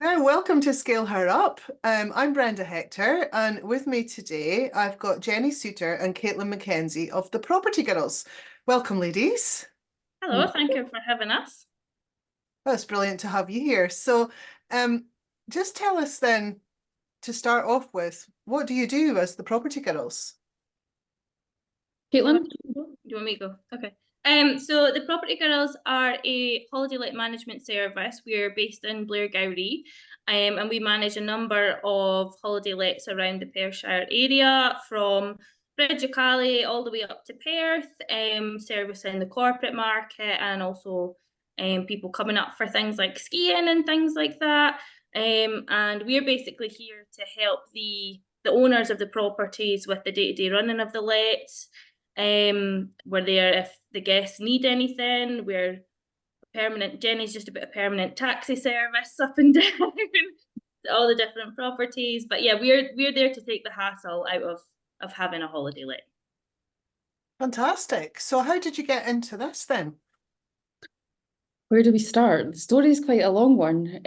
Hi, welcome to Scale Her Up. I'm Brenda Hector, and with me today I've got Jenny Soutar and Caitlin Mackenzie of the Property Girls. Welcome, ladies. Hello, thank you for having us. Oh, it's brilliant to have you here. So, um, just tell us then, to start off with, what do you do as the Property Girls? Do you want, Caitlin? do you want me to go? Okay. So the Property Girls are a holiday let management service. We're based in Blairgowrie, and we manage a number of holiday lets around the Perthshire area, from Brenda all the way up to Perth, servicing the corporate market and also people coming up for things like skiing and things like that. And we're basically here to help the owners of the properties with the day-to-day running of the lets. We're there if the guests need anything. We're permanent. Jenny's just a bit of permanent taxi service up and down all the different properties. But yeah, we're there to take the hassle out of having a holiday let. Fantastic. So, how did you get into this then? Where do we start? The story is quite a long one.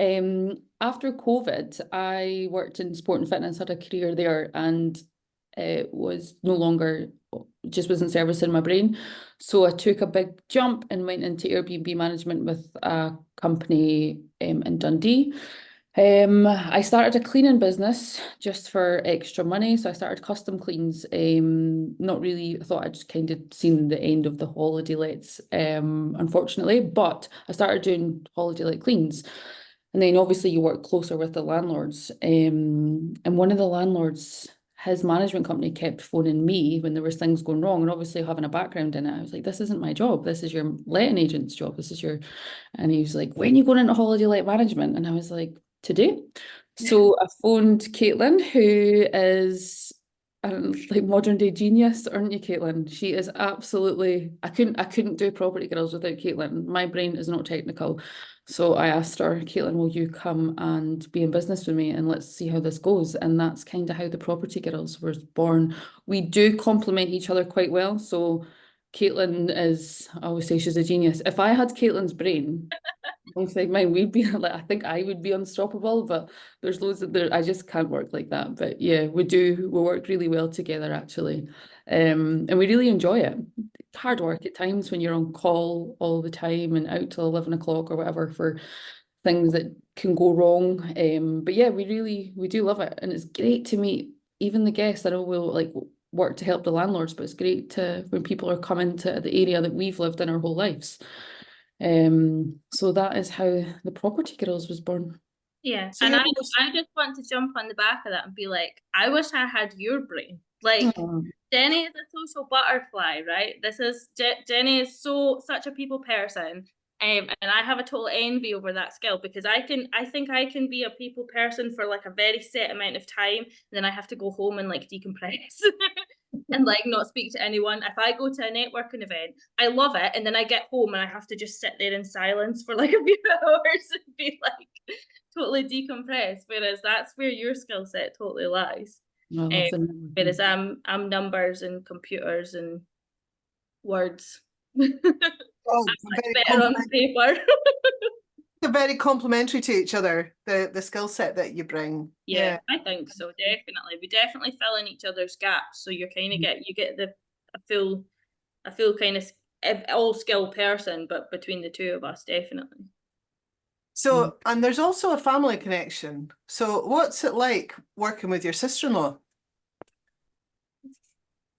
After COVID, I worked in sport and fitness, had a career there, and it was no longer, just wasn't servicing my brain. So I took a big jump and went into Airbnb management with a company in Dundee. I started a cleaning business just for extra money. So I started custom cleans. Not really, I thought I'd just kind of seen the end of the holiday lets, unfortunately, but I started doing holiday let cleans. And then obviously you work closer with the landlords. And one of the landlords, his management company kept phoning me when there was things going wrong. And obviously having a background in it, I was like, this isn't my job. This is your letting agent's job. This is your, and he was like, when are you going into holiday let management? And I was like, today. So I phoned Caitlin, who is like modern day genius, aren't you, Caitlin? She is absolutely, I couldn't do Property Girls without Caitlin. My brain is not technical. So I asked her, Caitlin, will you come and be in business with me and let's see how this goes? And that's kind of how the Property Girls was born. We do complement each other quite well. So Caitlin is, I always say she's a genius. If I had Caitlin's brain, alongside mine, we'd be like, I think I would be unstoppable, but there's loads of there, I just can't work like that. But yeah, we work really well together actually. And we really enjoy it. It's hard work at times when you're on call all the time and out till 11 o'clock or whatever for things that can go wrong. But yeah, we do love it. And it's great to meet even the guests. I know we'll like work to help the landlords, but it's great to when people are coming to the area that we've lived in our whole lives. So that is how the Property Girls was born. Yeah, So, and you're I just want to jump on the back of that and be like, I wish I had your brain. Like, Oh, Jenny is a social butterfly, right? This is Jenny is such a people person, and I have a total envy over that skill because I think I can be a people person for like a very set amount of time, and then I have to go home and like decompress and like not speak to anyone. If I go to a networking event, I love it, and then I get home and I have to just sit there in silence for like a few hours and be like totally decompress. Whereas that's where your skill set totally lies. I Um, love the networking. whereas I'm numbers and computers and words. oh, I'm much better on paper. they're very complementary to each other, the skill set that you bring. Yeah, Yeah. I think so. Definitely, we definitely fill in each other's gaps. So you're kind of get the a full kind of all skill person, but between the two of us, definitely. So, and there's also a family connection. So, what's it like working with your sister-in-law?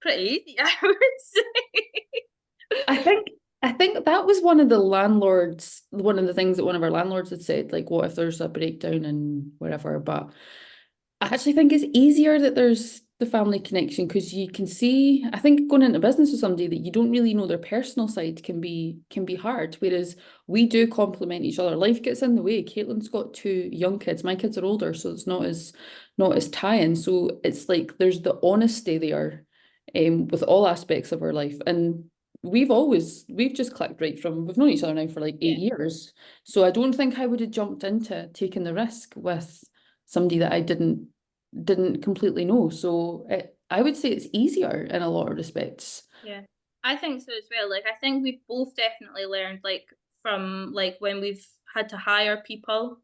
Pretty easy, I would say. I think I think that was one of the landlords, one of the things that one of our landlords had said, like, what if there's a breakdown and whatever. But I actually think it's easier that there's the family connection because you can see, I think going into business with somebody that you don't really know their personal side can be hard. Whereas we do complement each other. Life gets in the way. Caitlin's got two young kids. My kids are older, so it's not as tie-in. So it's like there's the honesty there, with all aspects of our life. And we've just clicked right from we've known each other now for like Yeah. 8 years. So I don't think I would have jumped into taking the risk with somebody that I didn't completely know. So I would say it's easier in a lot of respects. Yeah, I think so as well. Like, I think we've both definitely learned, like, from like when we've had to hire people,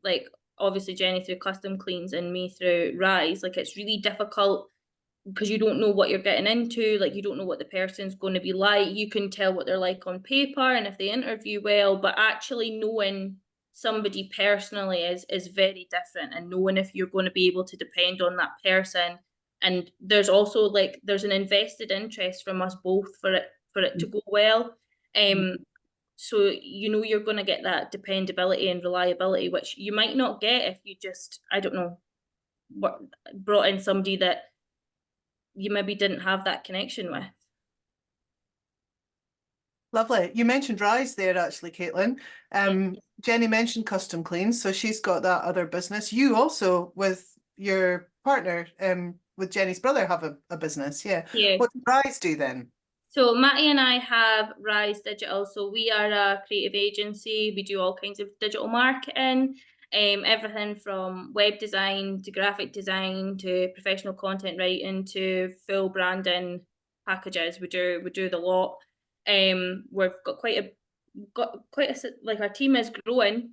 like obviously Jenny through Custom Cleans and me through Rise, like it's really difficult because you don't know what you're getting into, like you don't know what the person's going to be like. You can tell what they're like on paper and if they interview well, but actually knowing somebody personally is very different, and knowing if you're going to be able to depend on that person. And there's also like there's an invested interest from us both for it to go well. So you know you're going to get that dependability and reliability, which you might not get if you just, I don't know, brought in somebody that you maybe didn't have that connection with. Lovely. You mentioned Rise there, actually, Caitlin. Jenny mentioned Custom Cleans, so she's got that other business. You also, with your partner, with Jenny's brother, have a business. Yeah. What does Rise do then? So Matty and I have Rise Digital. So we are a creative agency. We do all kinds of digital marketing, everything from web design to graphic design to professional content writing to full branding packages. We do the lot. We've got quite a like our team is growing.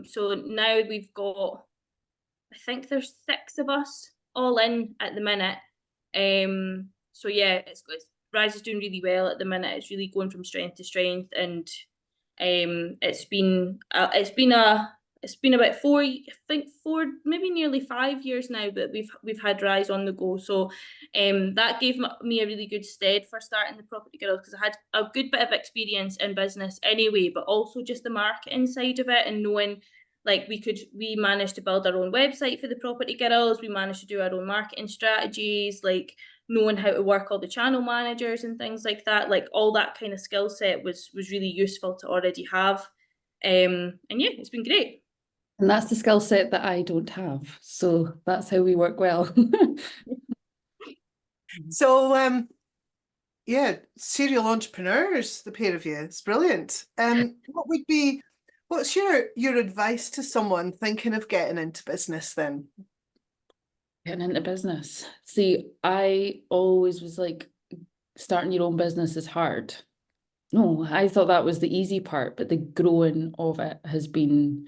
So now we've got, I think there's 6 of us all in at the minute. So yeah, it's Rise is doing really well at the minute. It's really going from strength to strength, and it's been about 4, I think 4, maybe nearly 5 years now, but we've had Rise on the go. So that gave me a really good stead for starting the Property Girls, because I had a good bit of experience in business anyway, but also just the marketing side of it, and knowing like we managed to build our own website for the Property Girls. We managed to do our own marketing strategies, like knowing how to work all the channel managers and things like that. Like all that kind of skill set was really useful to already have. And yeah, it's been great. And that's the skill set that I don't have. So that's how we work well. So yeah, serial entrepreneurs, the pair of you. It's brilliant. What's your advice to someone thinking of getting into business then? Getting into business. See, I always was like, starting your own business is hard. No, I thought that was the easy part, but the growing of it has been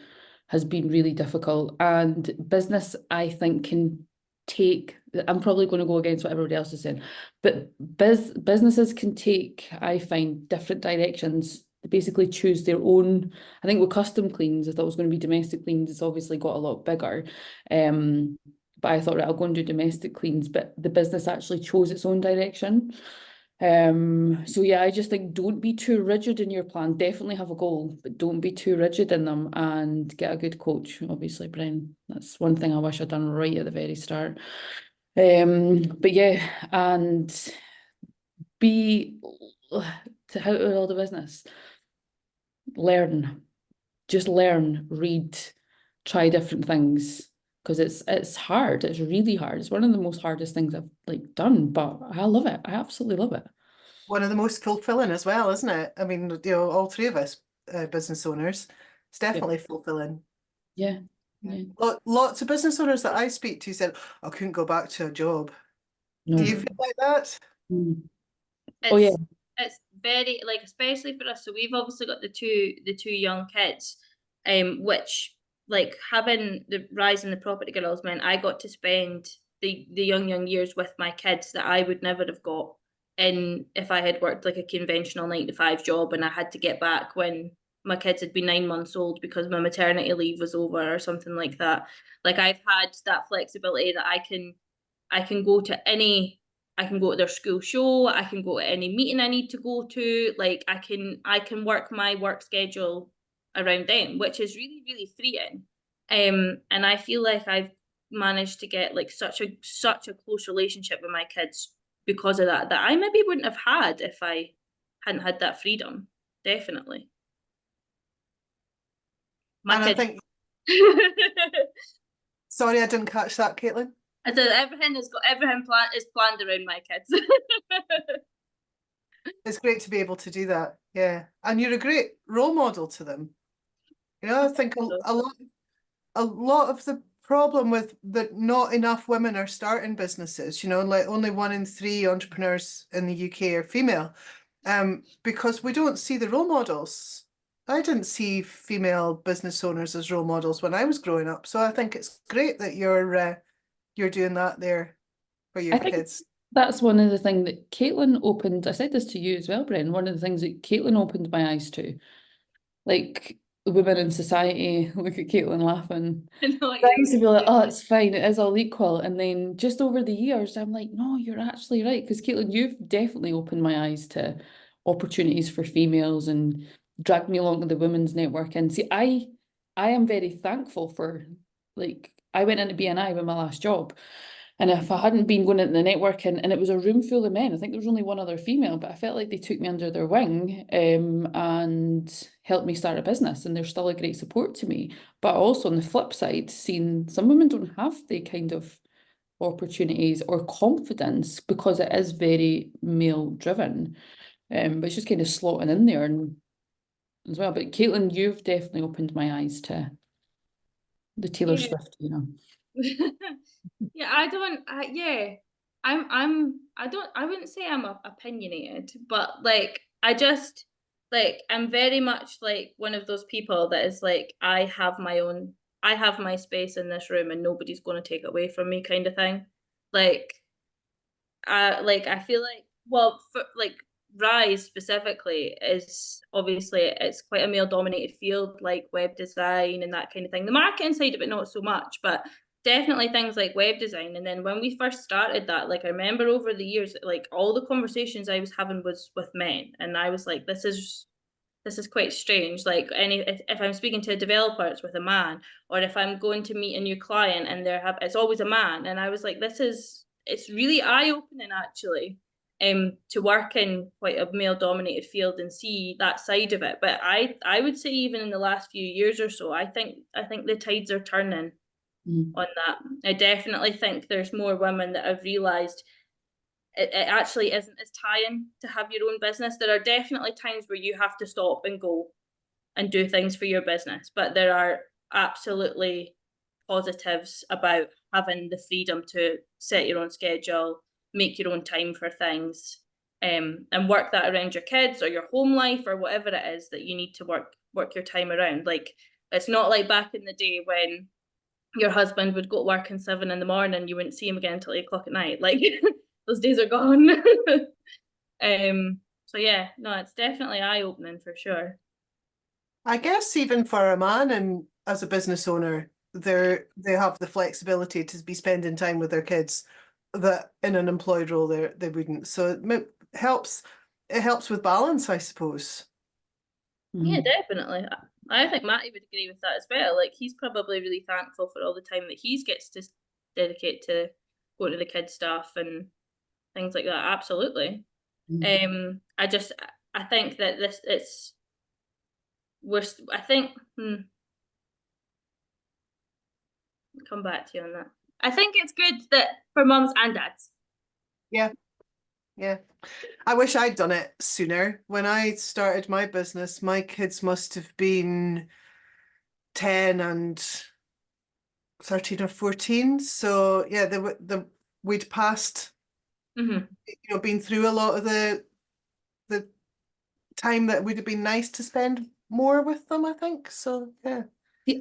really difficult. And business, I think, can take, I'm probably going to go against what everybody else is saying, but businesses can take, I find, different directions. They basically choose their own. I think with Custom Cleans, I thought it was going to be domestic cleans. It's obviously got a lot bigger. But I thought, right, I'll go and do domestic cleans, but the business actually chose its own direction. So yeah, I just think don't be too rigid in your plan. Definitely have a goal, but don't be too rigid in them, and get a good coach. Obviously, Brian, that's one thing I wish I'd done right at the very start. But yeah, and how to build a business. Just learn, read, try different things, because it's hard. It's really hard. It's one of the most hardest things I've like done, but I love it. I absolutely love it. One of the most fulfilling as well, isn't it? I mean, you know, all 3 of us business owners, it's definitely fulfilling. Yeah. Lots of business owners that I speak to said, I couldn't go back to a job. No. Do you feel like that? Oh yeah. It's very, like, especially for us. So we've obviously got the two young kids, which, like, having the Rise in the Property Girls meant I got to spend the young years with my kids that I would never have got in if I had worked like a conventional 9-to-5 job, and I had to get back when my kids had been 9 months old because my maternity leave was over or something like that. Like, I've had that flexibility that I can go to their school show, I can go to any meeting I need to go to, like I can work my work schedule around them, which is really, really freeing. And I feel like I've managed to get like such a close relationship with my kids because of that I maybe wouldn't have had if I hadn't had that freedom. Definitely. I think, sorry, I didn't catch that, Caitlin. I said everything is planned around my kids. It's great to be able to do that. Yeah. And you're a great role model to them. You know, I think a lot of the problem with that not enough women are starting businesses, you know, like only 1 in 3 entrepreneurs in the UK are female, because we don't see the role models. I didn't see female business owners as role models when I was growing up. So I think it's great that you're doing that there for your I think kids. that's one of the things that Caitlin opened. I said this to you as well, Bren. One of the things that Caitlin opened my eyes to, like women in society. Look at Caitlin laughing. I know what I you used to be mean. like, oh, it's fine, it is all equal. And then just over the years, I'm like, no, you're actually right. Because Caitlin, you've definitely opened my eyes to opportunities for females and dragged me along to the women's network. And see, I am very thankful for, like, I went into BNI with my last job. And if I hadn't been going into the networking, and it was a room full of men, I think there was only one other female, but I felt like they took me under their wing and helped me start a business. And they're still a great support to me. But also on the flip side, seeing some women don't have the kind of opportunities or confidence because it is very male driven. But it's just kind of slotting in there and as well. But Caitlin, you've definitely opened my eyes to the Taylor Yeah. Swift, you know. Yeah, I wouldn't say I'm opinionated, but like, I'm very much like one of those people that is like, I have my space in this room and nobody's going to take it away from me kind of thing. Like, I feel like, well, for like Rise specifically is obviously it's quite a male dominated field, like web design and that kind of thing. The marketing side of it, not so much, but definitely things like web design. And then when we first started that, like I remember over the years, like all the conversations I was having was with men, and I was like, this is quite strange. Like if I'm speaking to a developer, it's with a man, or if I'm going to meet a new client and it's always a man. And I was like, it's really eye-opening actually, to work in quite a male-dominated field and see that side of it. But I would say even in the last few years or so, I think the tides are turning on that. I definitely think there's more women that have realised it actually isn't as tiring to have your own business. There are definitely times where you have to stop and go and do things for your business, but there are absolutely positives about having the freedom to set your own schedule, make your own time for things, and work that around your kids or your home life or whatever it is that you need to work your time around. Like, it's not like back in the day when your husband would go to work at 7 a.m, you wouldn't see him again until 8 o'clock at night. Like, those days are gone. So yeah, no, it's definitely eye-opening for sure. I guess even for a man and as a business owner, they have the flexibility to be spending time with their kids that in an employed role they wouldn't. So helps it helps with balance, I suppose. Yeah, definitely. I think Matty would agree with that as well. Like, he's probably really thankful for all the time that he gets to dedicate to going to the kids' stuff and things like that. Absolutely. I think that I think, come back to you on that. I think it's good that for mums and dads. Yeah. Yeah. I wish I'd done it sooner. When I started my business, my kids must have been 10 and 13 or 14. So yeah, we'd passed, been through a lot of the time that would have been nice to spend more with them, I think. So yeah. See,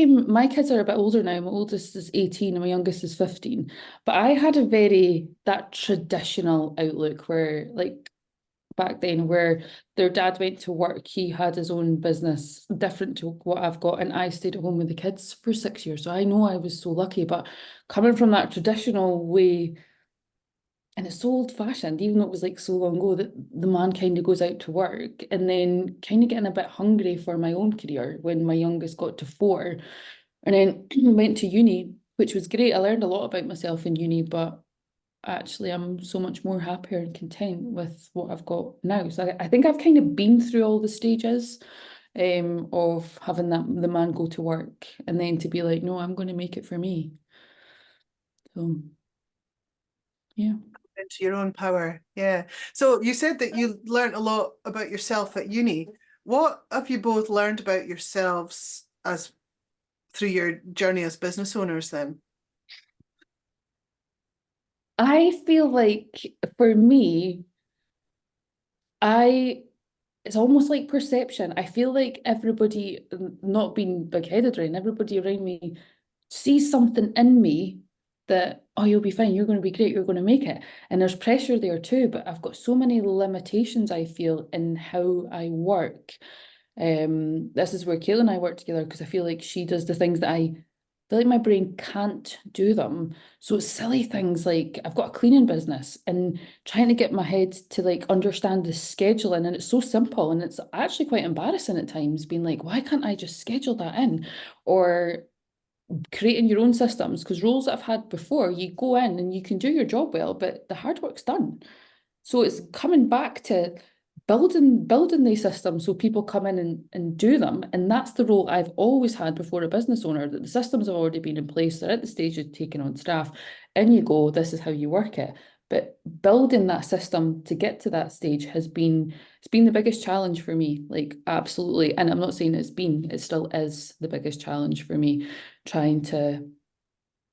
my kids are a bit older now. My oldest is 18 and my youngest is 15. But I had that traditional outlook where, like, back then, where their dad went to work, he had his own business, different to what I've got, and I stayed at home with the kids for 6 years. So I know I was so lucky, but coming from that traditional way, and it's so old fashioned, even though it was like so long ago, that the man kind of goes out to work and then kind of getting a bit hungry for my own career when my youngest got to 4 and then went to uni, which was great. I learned a lot about myself in uni, but actually I'm so much more happier and content with what I've got now. So I think I've kind of been through all the stages of having the man go to work and then to be like, no, I'm going to make it for me. So yeah. Into your own power. Yeah. So you said that you learned a lot about yourself at uni. What have you both learned about yourselves through your journey as business owners then? I feel like for me, it's almost like perception. I feel like everybody, not being big-headed, right, and everybody around me sees something in me that, oh, you'll be fine, you're going to be great, you're going to make it. And there's pressure there too, but I've got so many limitations, I feel, in how I work. This is where Kayla and I work together, because I feel like she does the things that I feel like my brain can't do them. So it's silly things like I've got a cleaning business and trying to get my head to like understand the scheduling, and it's so simple and it's actually quite embarrassing at times, being like, why can't I just schedule that in? Or creating your own systems, because roles that I've had before, you go in and you can do your job well, but the hard work's done. So it's coming back to building these systems so people come in and do them. And that's the role I've always had before a business owner, that the systems have already been in place. They're at the stage of taking on staff, and you go, this is how you work it. But building that system to get to that stage it's been the biggest challenge for me, like absolutely. And I'm not saying it still is the biggest challenge for me, trying to,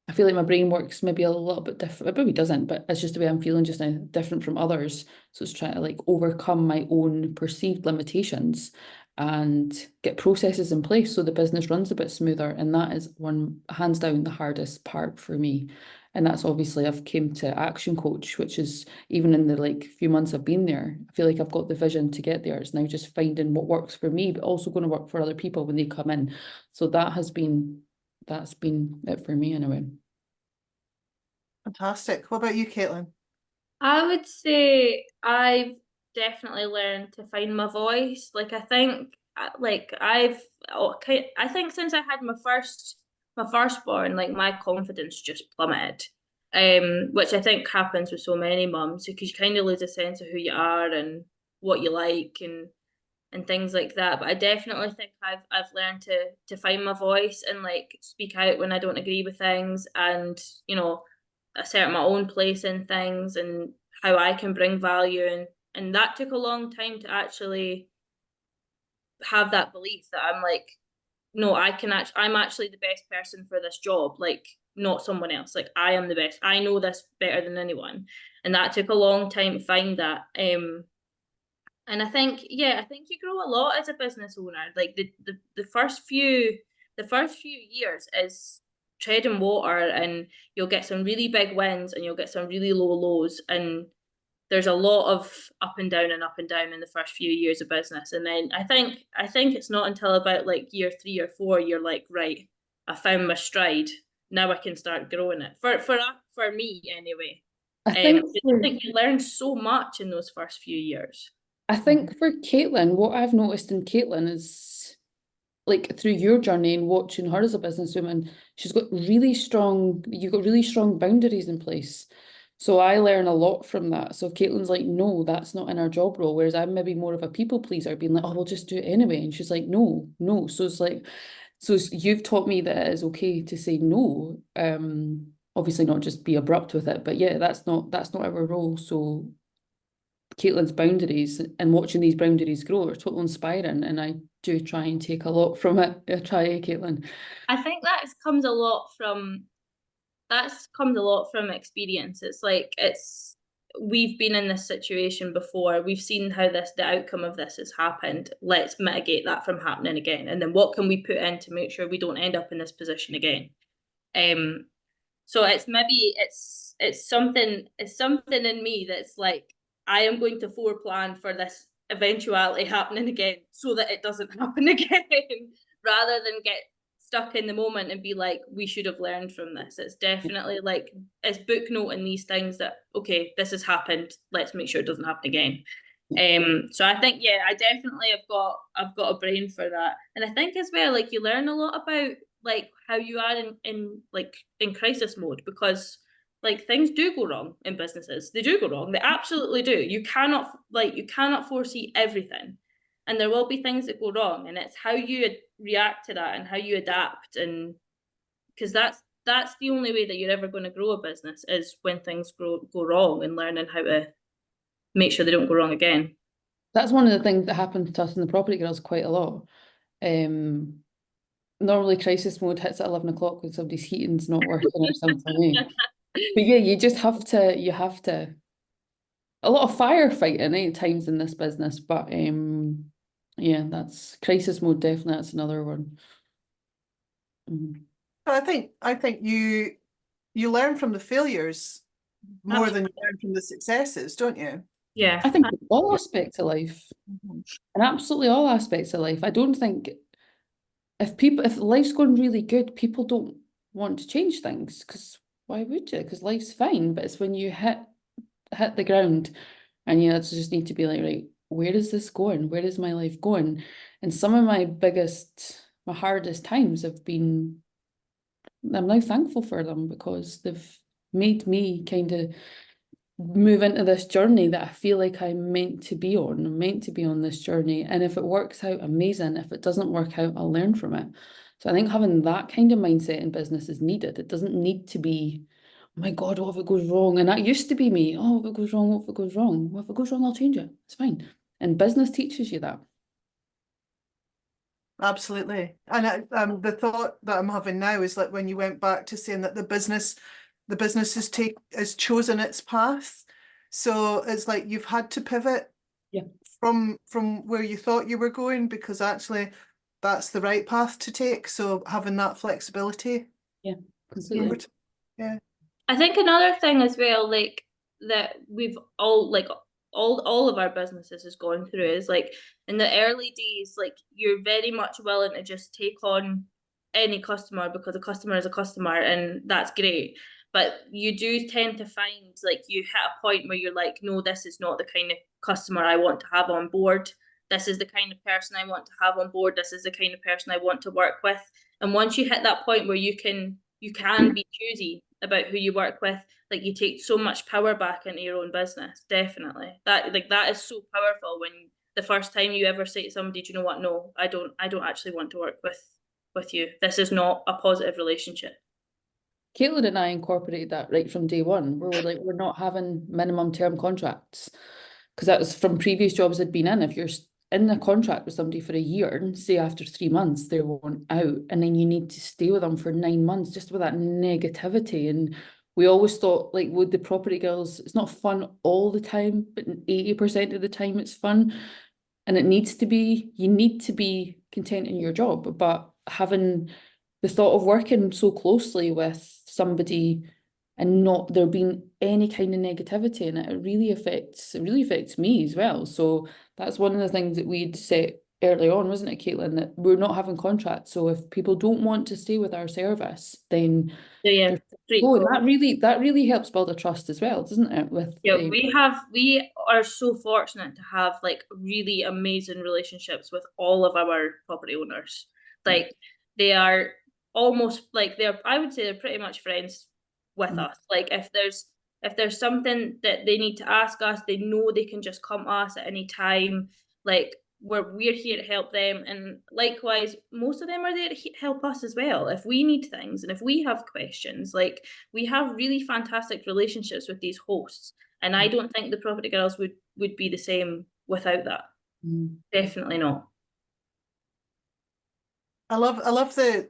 I feel like my brain works maybe a little bit different. It maybe doesn't, but it's just the way I'm feeling just now, different from others. So it's trying to like overcome my own perceived limitations and get processes in place so the business runs a bit smoother. And that is one, hands down, the hardest part for me. And that's obviously I've came to ActionCOACH, which is, even in the like few months I've been there, I feel like I've got the vision to get there. It's now just finding what works for me, but also going to work for other people when they come in. So that's been it for me anyway. Fantastic. What about you, Caitlin? I would say I've definitely learned to find my voice. Like I think, I think since I had my firstborn, like my confidence just plummeted. Which I think happens with so many mums, because you kind of lose a sense of who you are and what you like and things like that. But I definitely think I've learned to find my voice and like speak out when I don't agree with things, and assert my own place in things and how I can bring value, and that took a long time to actually have that belief that I'm like, no, I'm actually the best person for this job, like not someone else. Like I am the best. I know this better than anyone. And that took a long time to find that. And I think you grow a lot as a business owner. Like the first few years is treading water, and you'll get some really big wins and you'll get some really low lows, and there's a lot of up and down in the first few years of business. And then I think it's not until about like year 3 or 4 you're like, right, I found my stride. Now I can start growing it. For me anyway. I think you learn so much in those first few years. I think for Caitlin, what I've noticed in Caitlin is, like, through your journey and watching her as a businesswoman, you've got really strong boundaries in place. So I learn a lot from that. So Caitlin's like, no, that's not in our job role. Whereas I'm maybe more of a people pleaser, being like, oh, we'll just do it anyway. And she's like, no. So it's like, you've taught me that it is okay to say no. Obviously not just be abrupt with it, but yeah, that's not our role. So Caitlin's boundaries and watching these boundaries grow are totally inspiring, and I do try and take a lot from it. I try, Caitlin. I think that's comes a lot from experience. It's like we've been in this situation before. We've seen how the outcome of this has happened. Let's mitigate that from happening again. And then what can we put in to make sure we don't end up in this position again? So it's something in me that's like, I am going to foreplan for this eventuality happening again so that it doesn't happen again, rather than get stuck in the moment and be like, we should have learned from this. It's definitely like, it's book noting these things that, okay, this has happened, let's make sure it doesn't happen again. So I think, I definitely I've got a brain for that. And I think as well, like, you learn a lot about like how you are in crisis mode, because like things do go wrong in businesses. They do go wrong. They absolutely do. You cannot foresee everything. And there will be things that go wrong, and it's how you react to that and how you adapt. And because that's the only way that you're ever going to grow a business, is when things go wrong, and learning how to make sure they don't go wrong again. That's one of the things that happens to us in the Property Girls quite a lot. Normally crisis mode hits at 11 o'clock when somebody's heating's not working or something. But yeah, you have to a lot of firefighting at times in this business, but Yeah, that's crisis mode, definitely. That's another one. But I think you learn from the failures more than you Absolutely. learn from the successes, don't you? Yeah. I think in all aspects of life, Mhm. in absolutely all aspects of life, I don't think if life's going really good, people don't want to change things, because why would you? Because life's fine. But it's when you hit the ground and you just need to be like, right, where is this going? Where is my life going? And some of my hardest times have been, I'm now thankful for them, because they've made me kind of move into this journey that I feel like I'm meant to be on. I'm meant to be on this journey. And if it works out, amazing. If it doesn't work out, I'll learn from it. So I think having that kind of mindset in business is needed. It doesn't need to be, oh my God, what if it goes wrong? And that used to be me. Oh, if it goes wrong, what if it goes wrong? Well, if it goes wrong, I'll change it. It's fine. And business teaches you that. Absolutely. And the thought that I'm having now is like when you went back to saying that the business has chosen its path. So it's like you've had to pivot Yeah. from where you thought you were going, because actually that's the right path to take. So having that flexibility. Yeah, completely. Yeah. I think another thing as well, like that we've all like all of our businesses has gone through is like in the early days, like you're very much willing to just take on any customer because a customer is a customer and that's great. But you do tend to find like you hit a point where you're like, no, this is not the kind of customer I want to have on board. This is the kind of person I want to have on board. This is the kind of person I want to work with. And once you hit that point where you can be choosy about who you work with, like you take so much power back into your own business. Definitely, that is so powerful when the first time you ever say to somebody, do you know what, no, I don't actually want to work with you, this is not a positive relationship. Caitlin and I incorporated that right from day one, where we're like, we're not having minimum term contracts, because that was from previous jobs I'd been in. If you're in a contract with somebody for a year, and say after 3 months they want out, and then you need to stay with them for 9 months, just with that negativity. And we always thought, like, with the property girls, it's not fun all the time, but 80% of the time it's fun. And it needs to be, you need to be content in your job, but having the thought of working so closely with somebody and not there being any kind of negativity in it, it really affects me as well. So that's one of the things that we'd set early on, wasn't it, Caitlin, that we're not having contracts. So if people don't want to stay with our service, then So yeah, oh, and that really helps build a trust as well, doesn't it? With yeah, we are so fortunate to have like really amazing relationships with all of our property owners. Like they are almost like I would say they're pretty much friends with us. Like if there's something that they need to ask us, they know they can just come to us at any time. Like we're here to help them, and likewise most of them are there to help us as well if we need things and if we have questions. Like we have really fantastic relationships with these hosts, and I don't think the property girls would be the same without that. Definitely not. I love the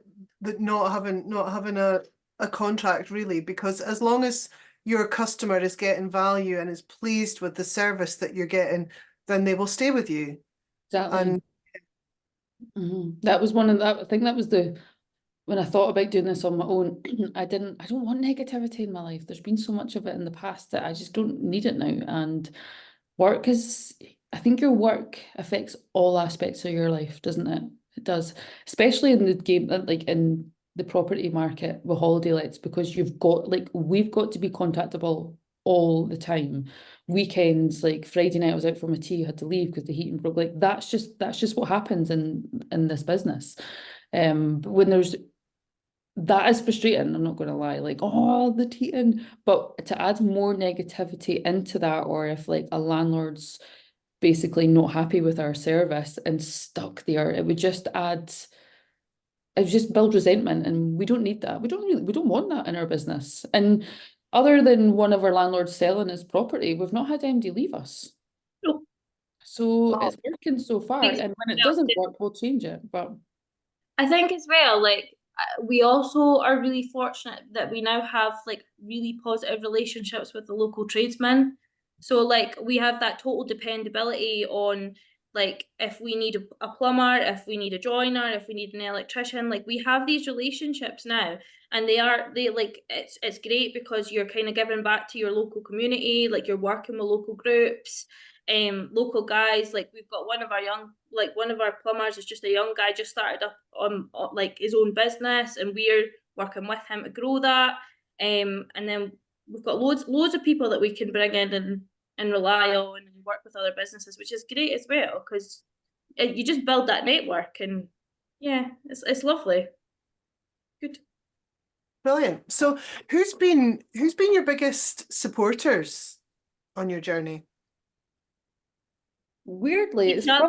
not having a contract, really, because as long as your customer is getting value and is pleased with the service that you're getting, then they will stay with you. exactly. And That was one of that. I think that was when I thought about doing this on my own, I don't want negativity in my life. There's been so much of it in the past that I just don't need it now. And I think your work affects all aspects of your life, doesn't it? It does, especially in the game, like in the property market with holiday lets, because we've got to be contactable all the time. Weekends, like Friday night, I was out for my tea, had to leave because the heating broke. Like that's just what happens in this business. But when that is frustrating, I'm not going to lie, like, oh, the heating. But to add more negativity into that, or if like a landlord's basically not happy with our service and stuck there, it would just build resentment, and we don't need that. We don't want that in our business. And other than one of our landlords selling his property, we've not had anybody leave us. No. So it's working so far, and when it doesn't work, we'll change it. But I think as well, like we also are really fortunate that we now have like really positive relationships with the local tradesmen. So like we have that total dependability on like if we need a plumber, if we need a joiner, if we need an electrician, like we have these relationships now, and they like it's great because you're kind of giving back to your local community, like you're working with local groups, local guys. Like we've got one of our plumbers is just a young guy, just started up on like his own business, and we're working with him to grow that. And then we've got loads of people that we can bring in and rely on and work with other businesses, which is great as well, because you just build that network, and yeah, it's lovely. Good. Brilliant. So who's been your biggest supporters on your journey? Weirdly, Each it's other.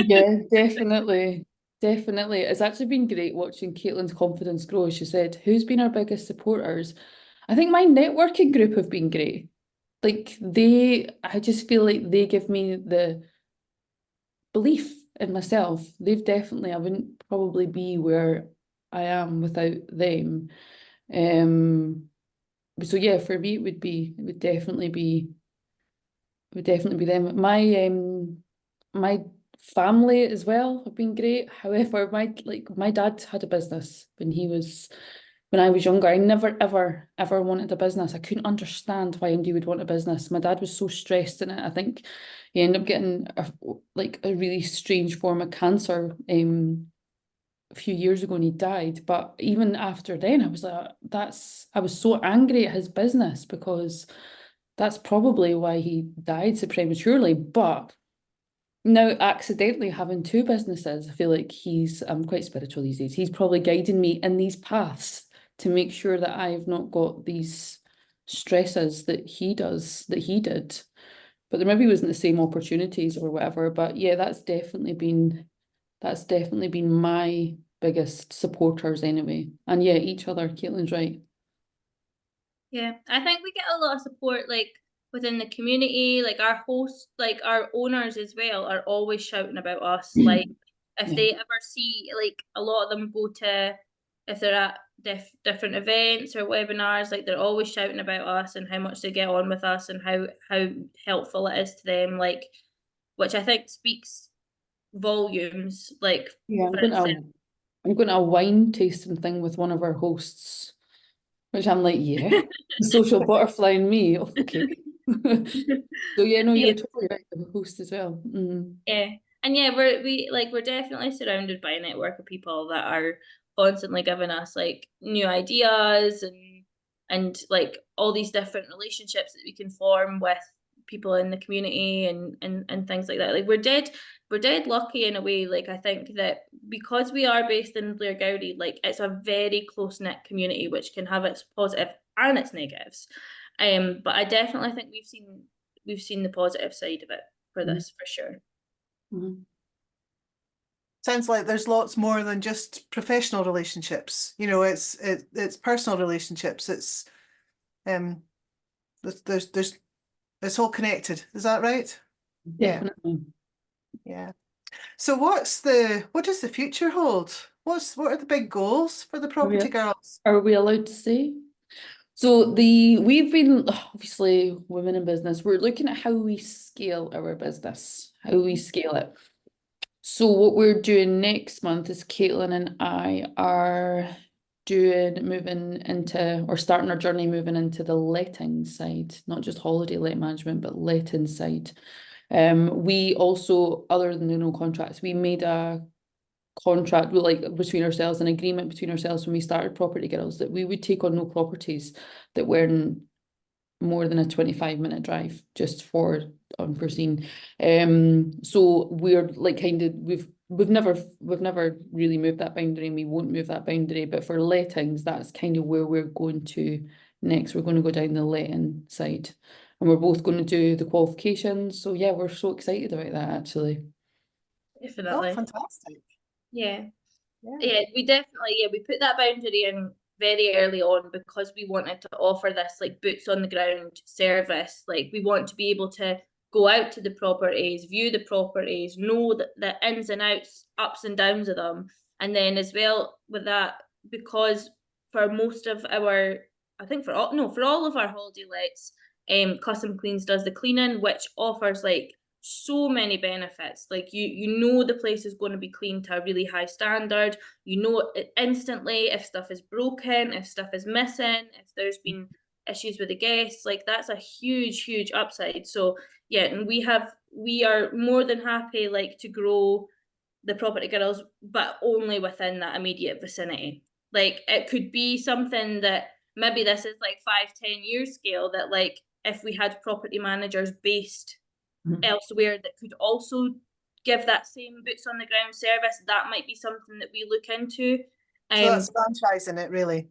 yeah, definitely. Definitely. It's actually been great watching Caitlin's confidence grow. She said, who's been our biggest supporters? I think my networking group have been great. Like I just feel like they give me the belief in myself. I wouldn't probably be where I am without them. So yeah, for me it would definitely be them. My family as well have been great. However, my dad had a business when I was younger. I never ever wanted a business. I couldn't understand why anybody would want a business. My dad was so stressed in it. I think he ended up getting a really strange form of cancer a few years ago, and he died. But even after then, I was like, I was so angry at his business, because that's probably why he died so prematurely. But now, accidentally having two businesses, I feel like I'm quite spiritual these days. He's probably guiding me in these paths to make sure that I've not got these stresses that he did. But there maybe wasn't the same opportunities or whatever. But yeah, that's definitely been my biggest supporters anyway. And yeah, each other. Caitlin's right. Yeah, I think we get a lot of support, like within the community, like our hosts, like our owners as well, are always shouting about us. Like if Yeah. they ever see, like a lot of them go to, if they're at different events or webinars, like they're always shouting about us and how much they get on with us and how helpful it is to them. Like, which I think speaks volumes. Like, Yeah, for itself. I'm going to a wine tasting thing with one of our hosts, which I'm like, yeah, the social butterfly in me. Okay. So yeah, no, Yeah. you're totally right. The host as well. Yeah, and yeah, we're definitely surrounded by a network of people that are constantly giving us like new ideas and like all these different relationships that we can form with people in the community and things like that. Like we're dead lucky in a way. Like I think that because we are based in Blairgowrie, like it's a very close-knit community, which can have its positive and its negatives. But I definitely think we've seen the positive side of it for this for sure. Mm-hmm. Sounds like there's lots more than just professional relationships. You know, it's personal relationships. It's there's it's all connected. Is that right? Definitely. Yeah. So what does the future hold? What are the big goals for the Property Girls? Are we allowed to say? So we've been obviously women in business. We're looking at how we scale our business, how we scale it. So what we're doing next month is Caitlin and I are starting our journey moving into the letting side, not just holiday let management, but letting side. We also, other than the no contracts, we made a contract with between ourselves, an agreement between ourselves when we started Property Girls, that we would take on no properties that weren't more than a 25-minute drive, just for unforeseen. So we're like we've never really moved that boundary, and we won't move that boundary. But for lettings, that's kind of where we're going to next. We're going to go down the letting side, and we're both going to do the qualifications. So yeah, we're so excited about that actually. Definitely. Oh, fantastic. Yeah. Yeah. We put that boundary in very early on because we wanted to offer this like boots on the ground service. Like we want to be able to go out to the properties, view the properties, know the ins and outs, ups and downs of them. And then as well with that, because for most of our, I think for all of our holiday lets, Custom Cleans does the cleaning, which offers like so many benefits. Like you know the place is going to be clean to a really high standard. You know it instantly if stuff is broken, if stuff is missing, if there's been issues with the guests. Like that's a huge upside. So yeah, and we are more than happy like to grow the Property Girls, but only within that immediate vicinity. Like it could be something that maybe this is like 5-10 year scale, that like if we had property managers based elsewhere that could also give that same boots on the ground service, that might be something that we look into. So that's franchising it, really.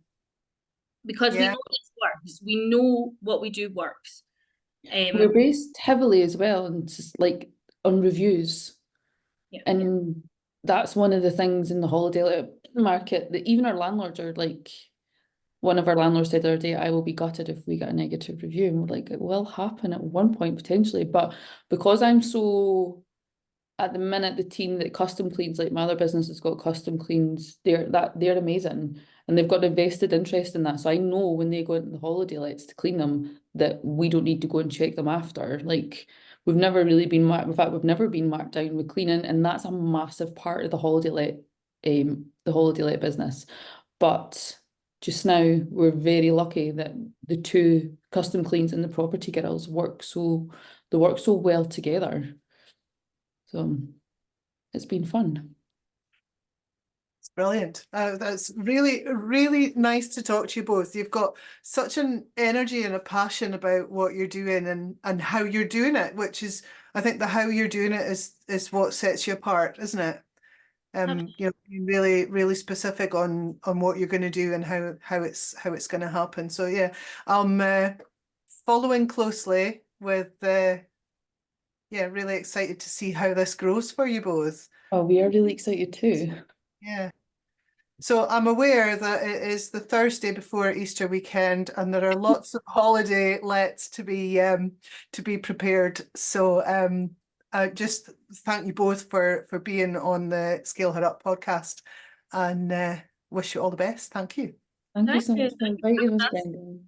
Because we know this works. We know what we do works. We're based heavily as well, and just like on reviews. Yeah. And that's one of the things in the holiday market that even our landlords are like, one of our landlords said the other day, I will be gutted if we get a negative review. And we're like, it will happen at one point potentially. But because I'm so, at the minute, the team that custom cleans, like my other business has got custom cleans, they're amazing. And they've got a vested interest in that. So I know when they go into the holiday lets to clean them, that we don't need to go and check them after. Like we've never really been marked, in fact, we've never been marked down with cleaning. And that's a massive part of the holiday let business. But just now we're very lucky that the two custom cleans and the Property Girls work so well together. So it's been fun. It's brilliant. That's really nice to talk to you both. You've got such an energy and a passion about what you're doing and how you're doing it, which is, I think the how you're doing it is what sets you apart, isn't it? You know, being really specific on what you're going to do and how it's going to happen. So yeah, I'm following closely with yeah, really excited to see how this grows for you both. Oh, we are really excited too. Yeah. So I'm aware that it is the Thursday before Easter weekend, and there are lots of holiday lets to be prepared. So I just thank you both for being on the Scale Her Up podcast, and wish you all the best. Thank you. Thank you so Thank you. much for inviting us, Brenda.